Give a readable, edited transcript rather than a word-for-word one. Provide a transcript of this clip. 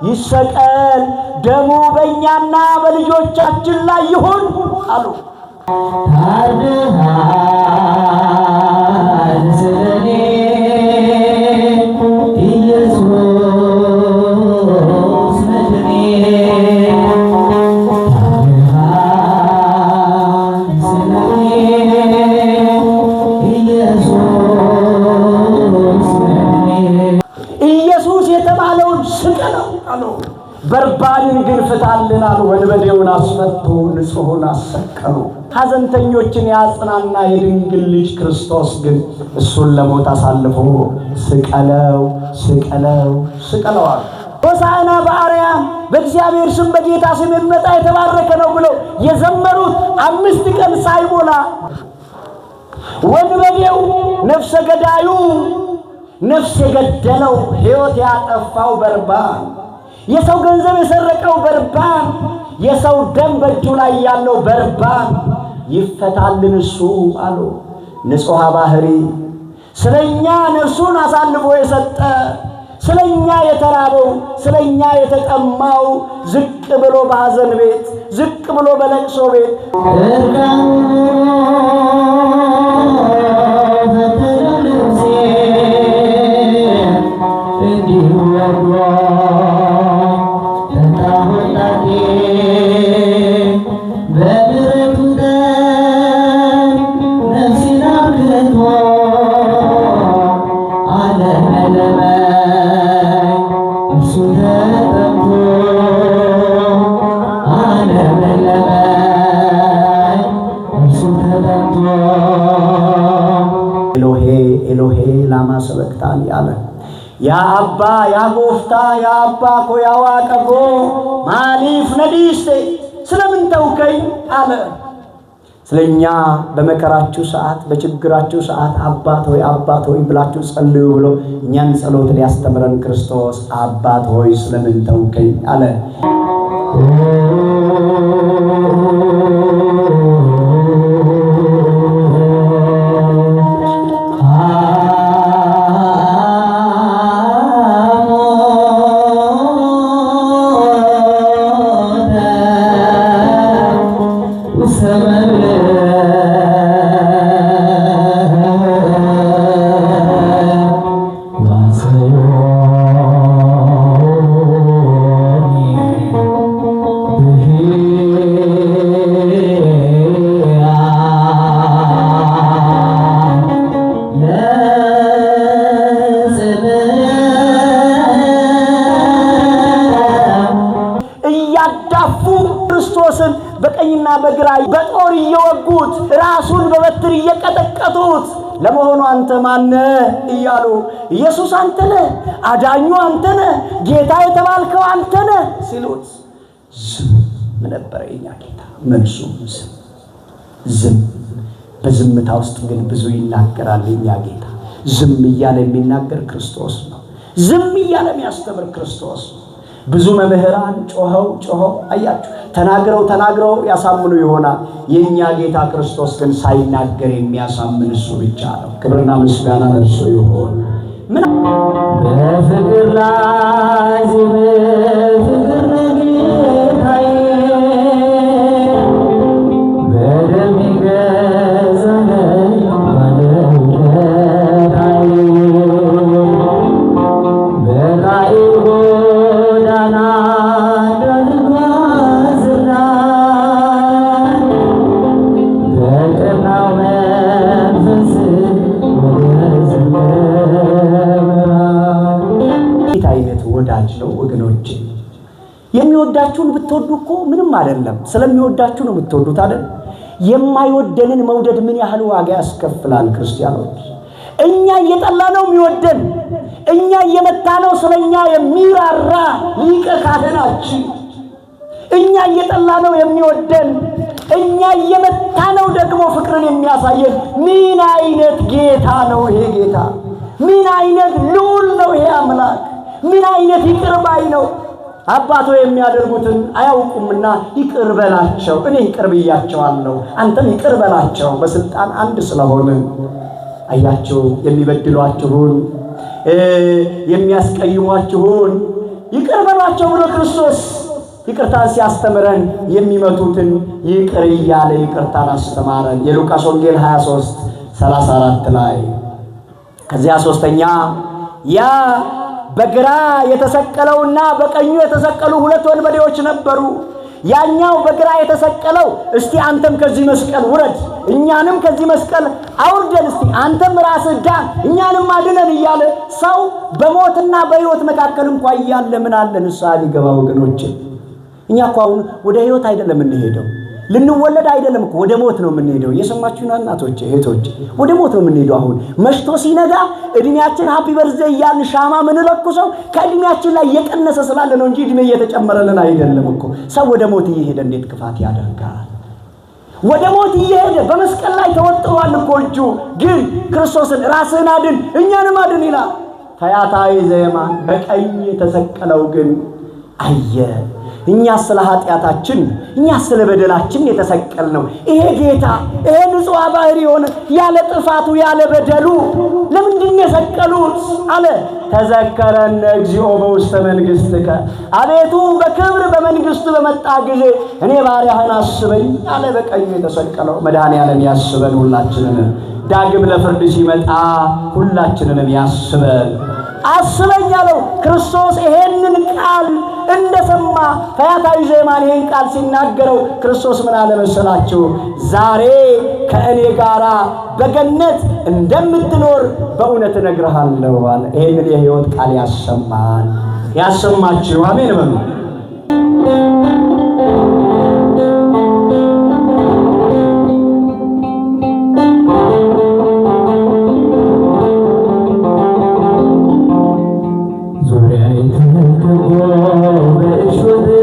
ይሰቀል፣ ደሙ በእኛና በልጆቻችን ላይ ይሁን አሉ። ኢየሱስ የተባለውን ስቀለው አሉ። በርባንን ግን ፍታልን አሉ። ወንበዴውን አስፈቱ፣ ንጹሑን አሰቀሉ። ሐዘንተኞችን ያጽናና የድንግል ልጅ ክርስቶስ ግን እሱን ለሞት አሳልፎ ስቀለው ስቀለው ስቀለው አሉ። ሆሳዕና በአርያም በእግዚአብሔር ስም በጌታ ስም የሚመጣ የተባረከ ነው ብለው የዘመሩት 5 ቀን ሳይሞላ ወንበዴው ነፍሰ ገዳዩ ነፍስ የገደለው ሕይወት ያጠፋው በርባን የሰው ገንዘብ የሰረቀው በርባን የሰው ደም በእጁ ላይ ያለው በርባን ይፈታልን እሱ አሉ። ንጹሐ ባህሪ ስለኛ ነፍሱን አሳልፎ የሰጠ ስለኛ የተራበው ስለኛ የተጠማው ዝቅ ብሎ በሐዘን ቤት ዝቅ ብሎ በለቅሶ ቤት ኤሎሄ ኤሎሄ ላማ ሰበቅታኒ አለ። ያ አባ ያ ጎፍታ ያ አባ ኮ ያ ዋቀጎ ማሊፍ ነዲስቴ ስለምን ተውከኝ አለ። ስለኛ በመከራችሁ ሰዓት በችግራችሁ ሰዓት አባት ሆይ ብላችሁ ጸልዩ ብሎ እኛን ጸሎት ሊያስተምረን ክርስቶስ አባት ሆይ ስለምን ተውከኝ አለ። ክርስቶስን በቀኝና በግራ በጦር እየወጉት ራሱን በበትር እየቀጠቀጡት ለመሆኑ አንተ ማነህ እያሉ ኢየሱስ አንተ ነህ፣ አዳኙ አንተ ነህ፣ ጌታ የተባልከው አንተ ነህ ሲሉት ዝም ነበር የኛ ጌታ። መልሱ ዝም። በዝምታ ውስጥ ግን ብዙ ይናገራል የኛ ጌታ። ዝም እያለ የሚናገር ክርስቶስ ነው። ዝም እያለ የሚያስተምር ክርስቶስ ነው። ብዙ መምህራን ጮኸው አያችሁ ተናግረው ያሳምኑ ይሆናል። የኛ ጌታ ክርስቶስ ግን ሳይናገር የሚያሳምን እሱ ብቻ ነው። ክብርና ምስጋና ለእርሱ ይሁን። ምን በፍቅር ላይ በፍቅር ጌታዬ በደም ገዛኝ ወዳጅ ነው ወገኖቼ። የሚወዳችሁን ብትወዱ እኮ ምንም አይደለም። ስለሚወዳችሁ ነው የምትወዱት አይደል? የማይወደንን መውደድ ምን ያህል ዋጋ ያስከፍላል ክርስቲያኖች። እኛ እየጠላነው የሚወደን፣ እኛ እየመታነው ስለኛ የሚራራ ሊቀ ካህናችን፣ እኛ እየጠላነው የሚወደን፣ እኛ እየመታነው ደግሞ ፍቅርን የሚያሳየን ምን አይነት ጌታ ነው ይሄ ጌታ! ምን አይነት ልዑል ነው ይሄ አምላክ! ምን አይነት ይቅር ባይ ነው! አባቶ የሚያደርጉትን አያውቁምና ይቅር በላቸው፣ እኔ ይቅር ብያቸዋለሁ፣ አንተም ይቅር በላቸው። በስልጣን አንድ ስለሆነ አያቸው። የሚበድሏችሁን የሚያስቀይሟችሁን ይቅር በሏቸው ብሎ ክርስቶስ ይቅርታን ሲያስተምረን የሚመቱትን ይቅር እያለ ይቅርታን አስተማረን። የሉቃስ ወንጌል 23:34 ላይ ከዚያ ሶስተኛ ያ በግራ የተሰቀለውና በቀኙ የተሰቀሉ ሁለት ወንበዴዎች ነበሩ። ያኛው በግራ የተሰቀለው እስቲ አንተም ከዚህ መስቀል ውረድ፣ እኛንም ከዚህ መስቀል አውርደን፣ እስቲ አንተም ራስህ ዳን፣ እኛንም አድነን እያለ ሰው በሞትና በሕይወት መካከል እንኳን እያለ ምን አለ ንስሐ ሊገባ ወገኖች። እኛ እኮ አሁን ወደ ሕይወት አይደለም የምንሄደው፣ ልንወለድ አይደለም እኮ ወደ ሞት ነው የምንሄደው። እየሰማችሁ ነው እናቶቼ እህቶቼ፣ ወደ ሞት ነው የምንሄደው። አሁን መሽቶ ሲነጋ እድሜያችን ሃፒ በርዝዴይ እያልን ሻማ ምንለኩሰው ከእድሜያችን ላይ እየቀነሰ ስላለ ነው እንጂ እድሜ እየተጨመረልን አይደለም እኮ። ሰው ወደ ሞት እየሄደ እንዴት ክፋት ያደርጋል? ወደ ሞት እየሄደ በመስቀል ላይ ተወጥሯል እኮ እጁ። ግን ክርስቶስን ራስህን አድን እኛንም አድን ይላል። ፈያታዊ ዘየማን በቀኝ የተሰቀለው ግን አየ። እኛ ስለ ኃጢአታችን እኛ ስለ በደላችን የተሰቀልነው ይሄ ጌታ ይሄ ንጹሕ ባህሪ ሆነ ያለ ጥፋቱ ያለ በደሉ ለምንድን የሰቀሉት አለ። ተዘከረነ እግዚኦ በውስተ መንግሥትከ፣ አቤቱ በክብር በመንግሥት በመጣ ጊዜ እኔ ባሪያህን አስበኝ አለ። በቀኙ የተሰቀለው መድኃኔዓለም ያስበን ሁላችንን። ዳግም ለፍርድ ሲመጣ ሁላችንንም ያስበን። አስበኝ አለው ክርስቶስ። ይሄንን ቃል እንደሰማ ፈያታዊ ዘየማን ይሄን ቃል ሲናገረው ክርስቶስ ምን አለ መሰላችሁ? ዛሬ ከእኔ ጋራ በገነት እንደምትኖር በእውነት እነግርሃለሁ አለ። ይሄንን የሕይወት ቃል ያሰማን ያሰማችሁ። አሜን በሉ። ዙሪያዬ ተከቦ በእሾህ